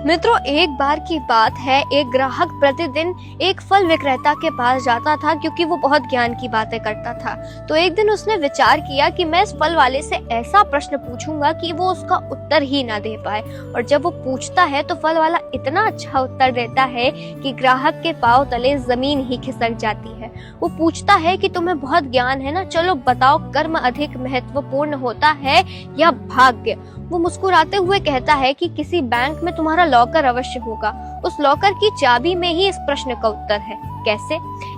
मित्रों, एक बार की बात है, एक ग्राहक प्रतिदिन एक फल विक्रेता के पास जाता था क्योंकि वो बहुत ज्ञान की बातें करता था। तो एक दिन उसने विचार किया कि मैं इस फल वाले से ऐसा प्रश्न पूछूंगा कि वो उसका उत्तर ही ना दे पाए। और जब वो पूछता है तो फल वाला इतना अच्छा उत्तर देता है कि ग्राहक के पांव तले जमीन ही खिसक जाती है। वो पूछता है कि तुम्हें बहुत ज्ञान है ना, चलो बताओ, कर्म अधिक महत्वपूर्ण होता है या भाग्य? वो मुस्कुराते हुए कहता है कि किसी बैंक में तुम्हारा लॉकर अवश्य होगा। उस लॉकर की चाबी में ही इस प्रश्न का उत्तर है। कैसे?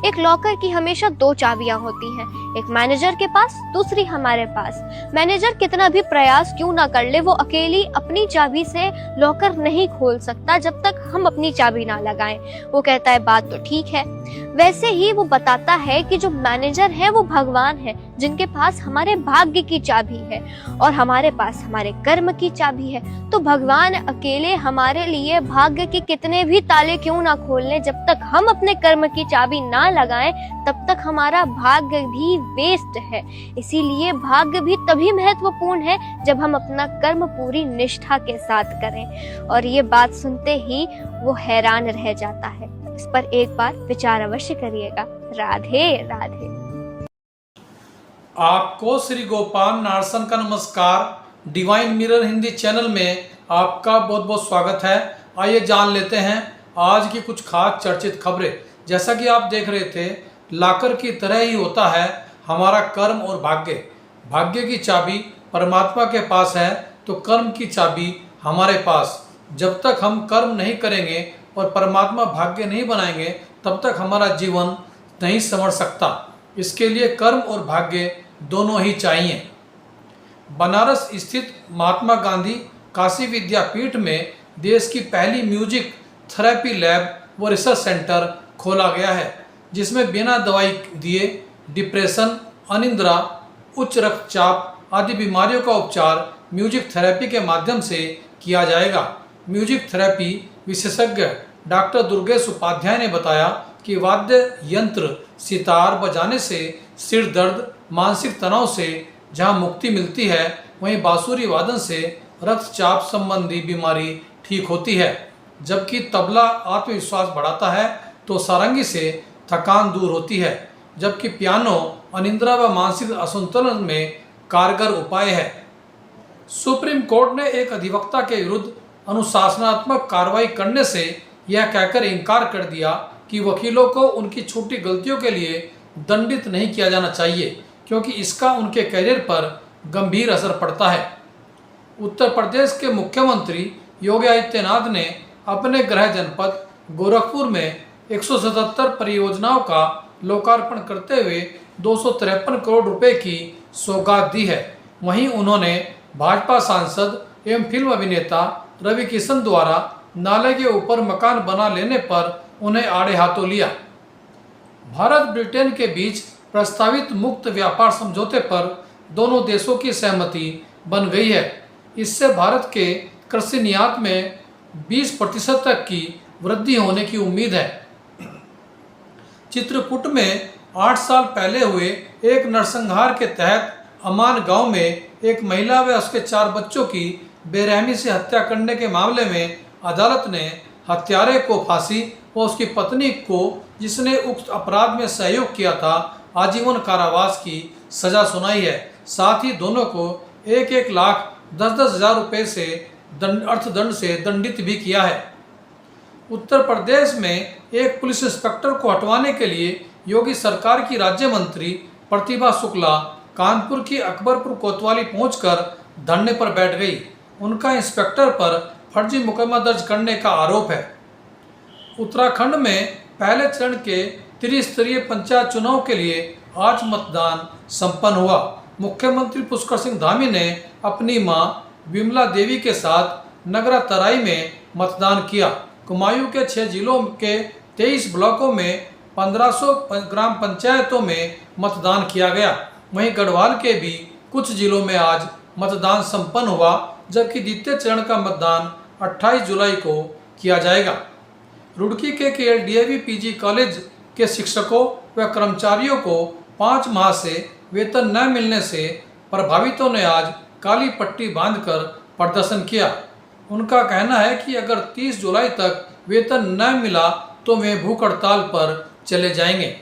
एक लॉकर की हमेशा दो चाबियां होती हैं, एक मैनेजर के पास, दूसरी हमारे पास। मैनेजर कितना भी प्रयास क्यों ना कर ले, वो अकेली अपनी चाबी से लॉकर नहीं खोल सकता जब तक हम अपनी चाबी ना लगाएं। वो कहता है बात तो ठीक है। वैसे ही वो बताता है कि जो मैनेजर है वो भगवान है, जिनके पास हमारे भाग्य की चाबी है और हमारे पास हमारे कर्म की चाबी है। तो भगवान अकेले हमारे लिए भाग्य के कितने भी ताले क्यों ना खोल लें, जब तक हम अपने कर्म की चाबी ना लगाएं तब तक हमारा भाग्य भी वेस्ट है। इसीलिए भाग्य भी तभी महत्वपूर्ण है जब हम अपना कर्म पूरी निष्ठा के साथ करें। और ये बात सुनते ही वो हैरान रह जाता है। इस पर एक बार विचार अवश्य करिएगा। राधे राधे। आपको श्री गोपाल नारसन का नमस्कार। डिवाइन मिरर हिंदी चैनल में आपका बहुत बहुत स्वागत है। आइए जान लेते हैं आज की कुछ खास चर्चित खबरें। जैसा कि आप देख रहे थे, लाकर की तरह ही होता है हमारा कर्म और भाग्य। भाग्य की चाबी परमात्मा के पास है तो कर्म की चाबी हमारे पास। जब तक हम कर्म नहीं करेंगे और परमात्मा भाग्य नहीं बनाएंगे तब तक हमारा जीवन नहीं संवर सकता। इसके लिए कर्म और भाग्य दोनों ही चाहिए। बनारस स्थित महात्मा गांधी काशी विद्यापीठ में देश की पहली म्यूजिक थेरेपी लैब व रिसर्च सेंटर खोला गया है, जिसमें बिना दवाई दिए डिप्रेशन, अनिद्रा, उच्च रक्तचाप आदि बीमारियों का उपचार म्यूजिक थेरेपी के माध्यम से किया जाएगा। म्यूजिक थेरेपी विशेषज्ञ डॉक्टर दुर्गेश उपाध्याय ने बताया कि वाद्य यंत्र सितार बजाने से सिर दर्द, मानसिक तनाव से जहां मुक्ति मिलती है, वहीं बांसुरी वादन से रक्तचाप संबंधी बीमारी ठीक होती है। जबकि तबला आत्मविश्वास बढ़ाता है तो सारंगी से थकान दूर होती है, जबकि पियानो अनिद्रा व मानसिक असंतुलन में कारगर उपाय है। सुप्रीम कोर्ट ने एक अधिवक्ता के विरुद्ध अनुशासनात्मक कार्रवाई करने से यह कहकर इनकार कर दिया कि वकीलों को उनकी छोटी गलतियों के लिए दंडित नहीं किया जाना चाहिए, क्योंकि इसका उनके करियर पर गंभीर असर पड़ता है। उत्तर प्रदेश के मुख्यमंत्री योगी आदित्यनाथ ने अपने गृह जनपद गोरखपुर में 177 परियोजनाओं का लोकार्पण करते हुए 253 करोड़ रुपए की सौगात दी है। वहीं उन्होंने भाजपा सांसद एवं फिल्म अभिनेता रवि किशन द्वारा नाले के ऊपर मकान बना लेने पर उन्हें आड़े हाथों लिया। भारत ब्रिटेन के बीच प्रस्तावित मुक्त व्यापार समझौते पर दोनों देशों की सहमति बन गई है। इससे भारत के कृषि निर्यात में 20% तक की वृद्धि होने की उम्मीद है। चित्रकूट में 8 साल पहले हुए एक नरसंहार के तहत अमान गांव में एक महिला व उसके 4 बच्चों की बेरहमी से हत्या करने के मामले में अदालत ने हत्यारे को फांसी व उसकी पत्नी को, जिसने उक्त अपराध में सहयोग किया था, आजीवन कारावास की सजा सुनाई है। साथ ही दोनों को 1-1 लाख 10-10 हजार रुपये से अर्थदंड से दंडित भी किया है। उत्तर प्रदेश में एक पुलिस इंस्पेक्टर को हटवाने के लिए योगी सरकार की राज्य मंत्री प्रतिभा शुक्ला कानपुर की अकबरपुर कोतवाली पहुंचकर धरने पर बैठ गई। उनका इंस्पेक्टर पर फर्जी मुकदमा दर्ज करने का आरोप है। उत्तराखंड में पहले चरण के त्रिस्तरीय पंचायत चुनाव के लिए आज मतदान संपन्न हुआ। मुख्यमंत्री पुष्कर सिंह धामी ने अपनी मां विमला देवी के साथ नगरा तराई में मतदान किया। कुमायूं के 6 जिलों के 23 ब्लॉकों में 1500 ग्राम पंचायतों में मतदान किया गया। वहीं गढ़वाल के भी कुछ जिलों में आज मतदान संपन्न हुआ, जबकि द्वितीय चरण का मतदान 28 जुलाई को किया जाएगा। रुड़की के KLDAV PG कॉलेज के शिक्षकों व कर्मचारियों को 5 माह से वेतन न मिलने से प्रभावितों ने आज काली पट्टी बांधकर प्रदर्शन किया। उनका कहना है कि अगर 30 जुलाई तक वेतन न मिला तो वे भूख हड़ताल पर चले जाएंगे।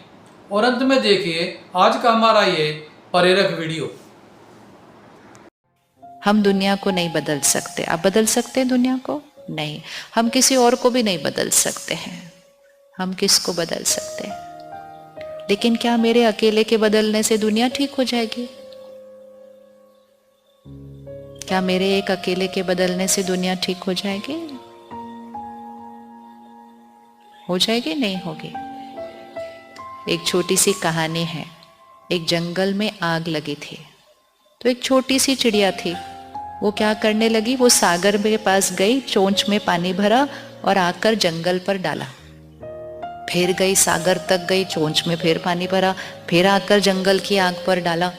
और अंत में देखिए आज का हमारा ये प्रेरक वीडियो। हम दुनिया को नहीं बदल सकते। आप बदल सकते हैं दुनिया को? नहीं। हम किसी और को भी नहीं बदल सकते हैं। हम किसको बदल सकते हैं? लेकिन क्या मेरे अकेले के बदलने से दुनिया ठीक हो जाएगी? क्या मेरे एक अकेले के बदलने से दुनिया ठीक हो जाएगी? हो जाएगी? नहीं होगी। एक छोटी सी कहानी है। एक जंगल में आग लगी थी, तो एक छोटी सी चिड़िया थी। वो क्या करने लगी? वो सागर के पास गई, चोंच में पानी भरा और आकर जंगल पर डाला। फिर गई, सागर तक गई, चोंच में फिर पानी भरा, फिर आकर जंगल की आग पर डाला।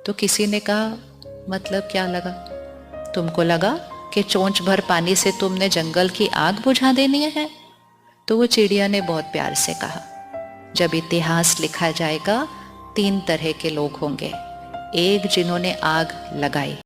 तो किसी ने कहा, मतलब क्या लगा? तुमको लगा कि चोंच भर पानी से तुमने जंगल की आग बुझा देनी है? तो वो चिड़िया ने बहुत प्यार से कहा, जब इतिहास लिखा जाएगा 3 तरह के लोग होंगे। एक जिन्होंने आग लगाई,